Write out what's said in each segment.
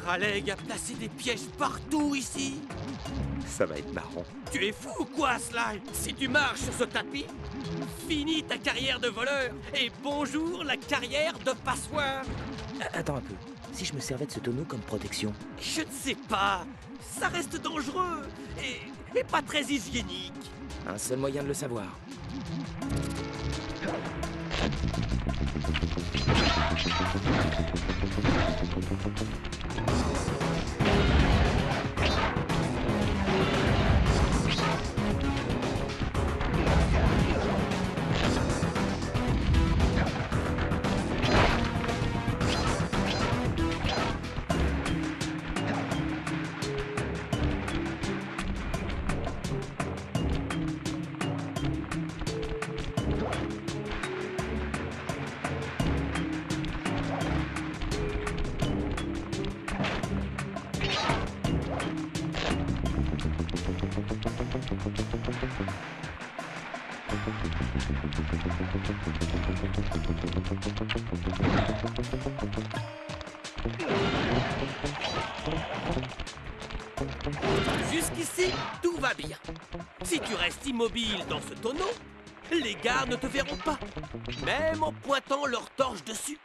Raleigh a placé des pièges partout ici. Ça va être marrant. Tu es fou ou quoi, Sly? Si tu marches sur ce tapis, finis ta carrière de voleur. Et bonjour la carrière de passoire. Attends un peu. Si je me servais de ce tonneau comme protection. Je ne sais pas. Ça reste dangereux et pas très hygiénique. Un seul moyen de le savoir. Jusqu'ici, tout va bien. Si tu restes immobile dans ce tonneau, les gars ne te verront pas, même en pointant leur torche dessus.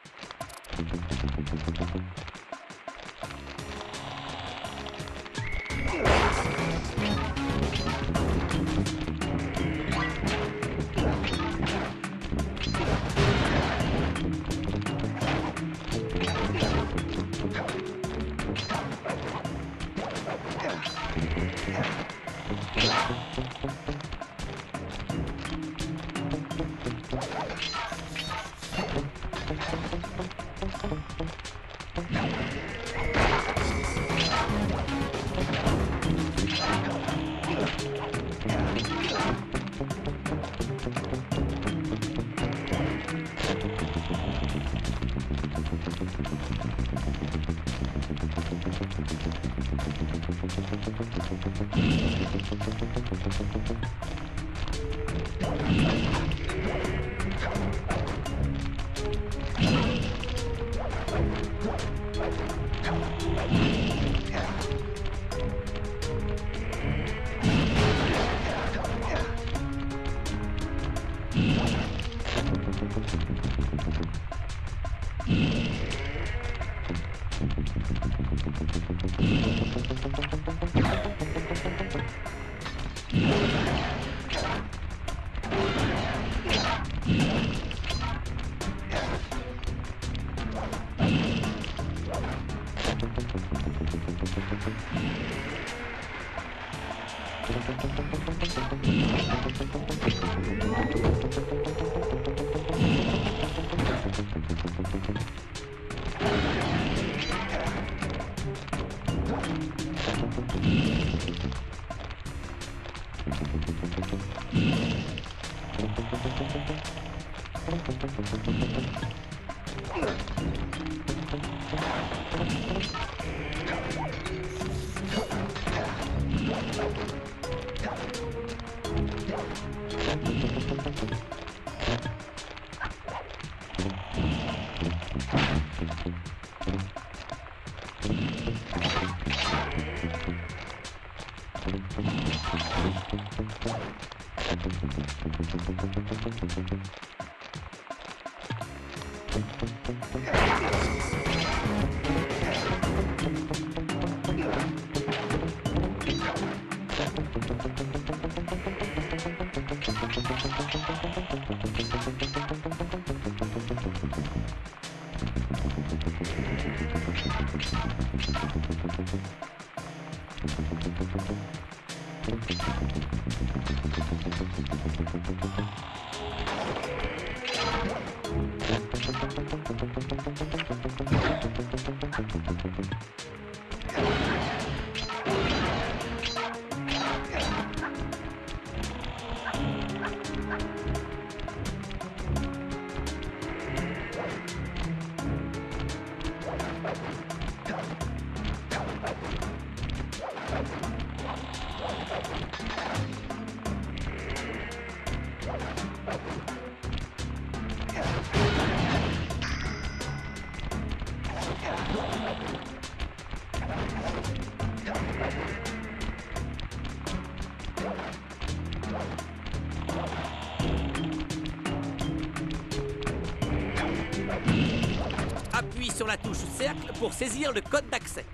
touche cercle pour saisir le code d'accès.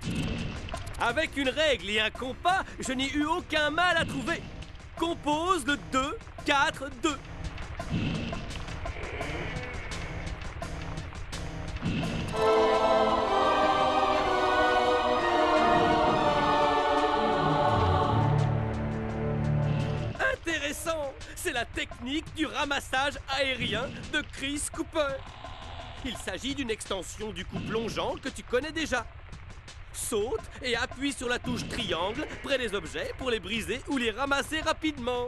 Avec une règle et un compas, je n'ai eu aucun mal à trouver. Compose le 2, 4, 2. Intéressant! C'est la technique du ramassage aérien de Chris Cooper. Il s'agit d'une extension du coup plongeant que tu connais déjà. Saute et appuie sur la touche triangle près des objets pour les briser ou les ramasser rapidement.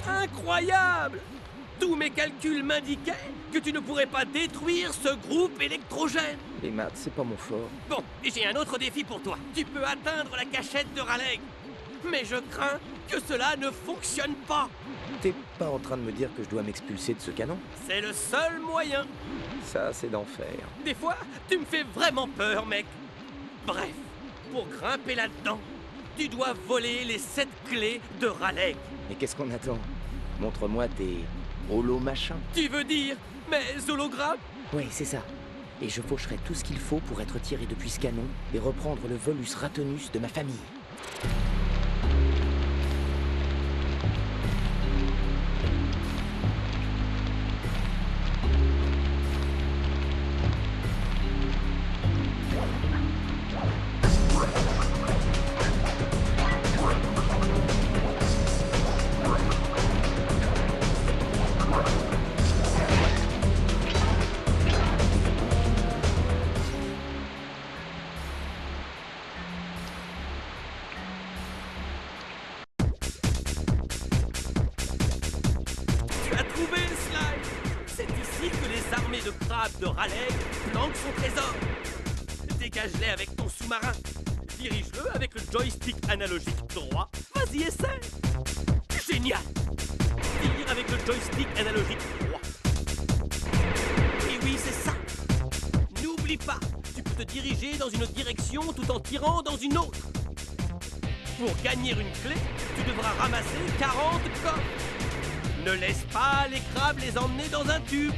Incroyable! Tous mes calculs m'indiquaient que tu ne pourrais pas détruire ce groupe électrogène. Les maths, c'est pas mon fort. Bon, et j'ai un autre défi pour toi. Tu peux atteindre la cachette de Raleigh. Mais je crains que cela ne fonctionne pas. T'es pas en train de me dire que je dois m'expulser de ce canon? C'est le seul moyen. Ça, c'est d'enfer. Des fois, tu me fais vraiment peur, mec. Bref, pour grimper là-dedans, tu dois voler les 7 clés de Raleigh. Mais qu'est-ce qu'on attend? Montre-moi tes holo-machins. Tu veux dire mes hologrammes? Oui, c'est ça. Et je faucherai tout ce qu'il faut pour être tiré depuis ce canon et reprendre le Volus Ratonus de ma famille. De crabes de Raleigh planque son trésor. Dégage-les avec ton sous-marin. Dirige-le avec le joystick analogique droit. Vas-y, essaie. Génial. Tire avec le joystick analogique droit. Et oui, c'est ça. N'oublie pas, tu peux te diriger dans une direction tout en tirant dans une autre. Pour gagner une clé, tu devras ramasser 40 coffres. Ne laisse pas les crabes les emmener dans un tube.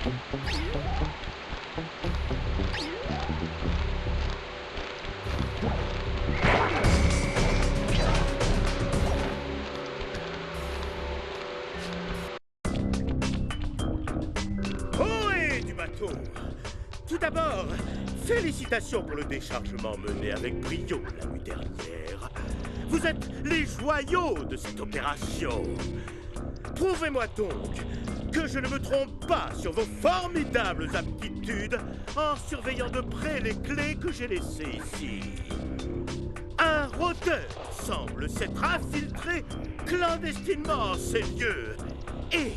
Ohé du bateau! Tout d'abord, félicitations pour le déchargement mené avec brio la nuit dernière. Vous êtes les joyaux de cette opération. Prouvez-moi donc que je ne me trompe pas sur vos formidables aptitudes en surveillant de près les clés que j'ai laissées ici. Un rôdeur semble s'être infiltré clandestinement en ces lieux. Et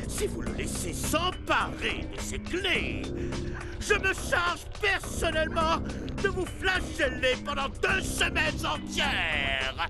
si vous le laissez s'emparer de ces clés, je me charge personnellement de vous flageller pendant 2 semaines entières.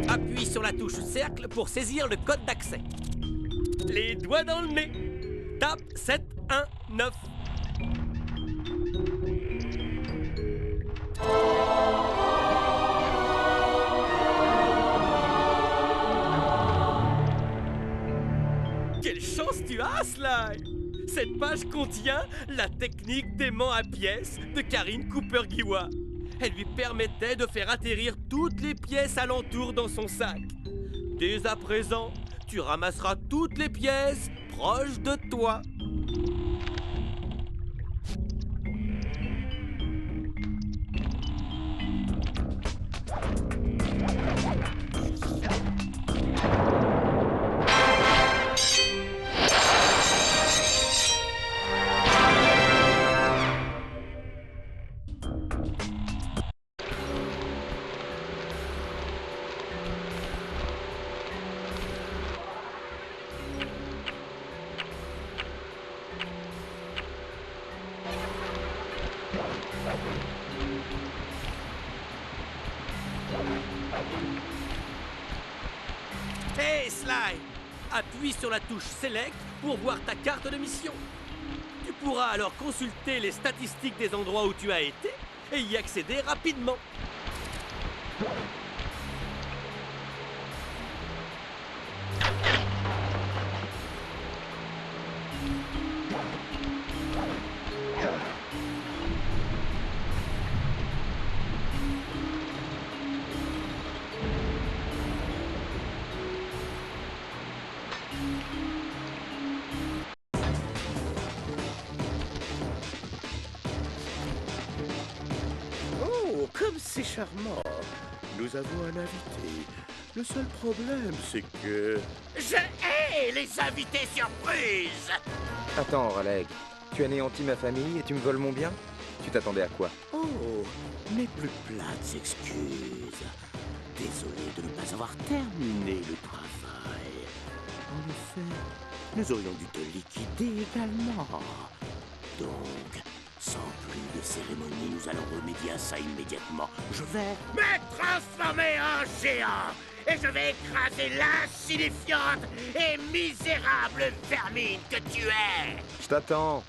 Appuie sur la touche cercle pour saisir le code d'accès. Les doigts dans le nez. Tape 719. Quelle chance tu as, Sly! Cette page contient la technique d'aimant à pièces de Karine Cooper-Giwa. Elle lui permettait de faire atterrir toutes les pièces alentour dans son sac. Dès à présent, tu ramasseras toutes les pièces proches de toi. Hey Sly, appuie sur la touche Select pour voir ta carte de mission. Tu pourras alors consulter les statistiques des endroits où tu as été et y accéder rapidement. Oh, comme c'est charmant. Nous avons un invité. Le seul problème, c'est que... Je hais les invités surprises! Attends, Raleigh. Tu anéantis ma famille et tu me voles mon bien? Tu t'attendais à quoi? Oh, mes plus plates excuses. Désolé de ne pas avoir terminé le travail. En effet, nous aurions dû te liquider également. Donc, sans plus de cérémonie, nous allons remédier à ça immédiatement. Je vais me transformer en géant et je vais écraser l'insignifiante et misérable vermine que tu es. Je t'attends.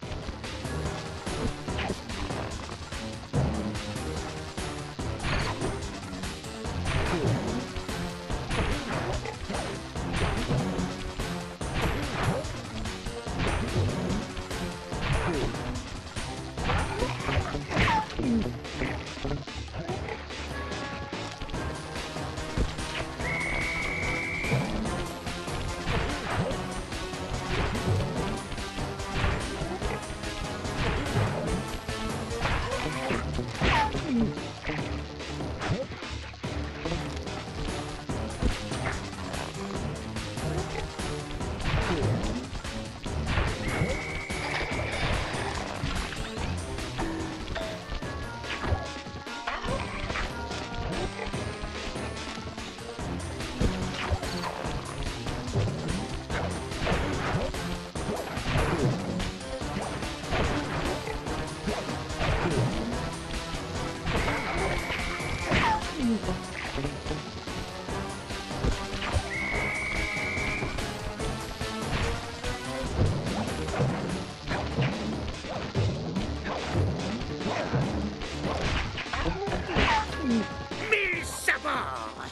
Mille sabords!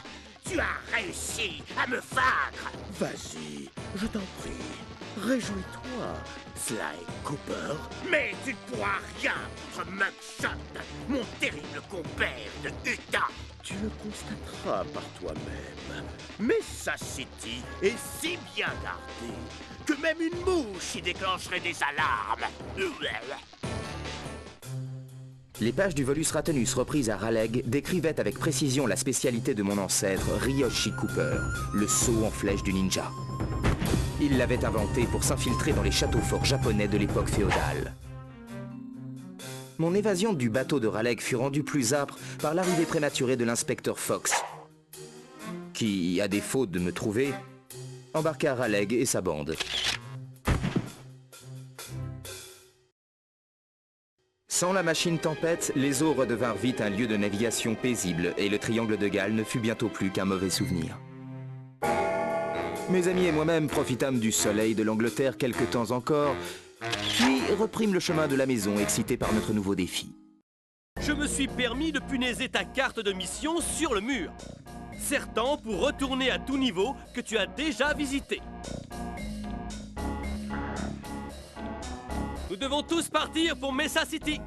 Tu as réussi à me vaincre! Vas-y, je t'en prie, réjouis-toi, Sly Cooper. Mais tu ne pourras rien contre Mugshot, mon terrible compère de Utah. Tu le constateras par toi-même. Mesa City est si bien gardée que même une mouche y déclencherait des alarmes. Les pages du Volus Ratenus reprises à Raleigh décrivaient avec précision la spécialité de mon ancêtre, Ryoshi Cooper, le saut en flèche du ninja. Il l'avait inventé pour s'infiltrer dans les châteaux forts japonais de l'époque féodale. Mon évasion du bateau de Raleigh fut rendue plus âpre par l'arrivée prématurée de l'inspecteur Fox, qui, à défaut de me trouver, embarqua Raleigh et sa bande. Sans la machine tempête, les eaux redevinrent vite un lieu de navigation paisible et le triangle de Galles ne fut bientôt plus qu'un mauvais souvenir. Mes amis et moi-même profitâmes du soleil de l'Angleterre quelque temps encore, puis reprîmes le chemin de la maison excités par notre nouveau défi. Je me suis permis de punaiser ta carte de mission sur le mur, certain pour retourner à tout niveau que tu as déjà visité. Nous devons tous partir pour Mesa City.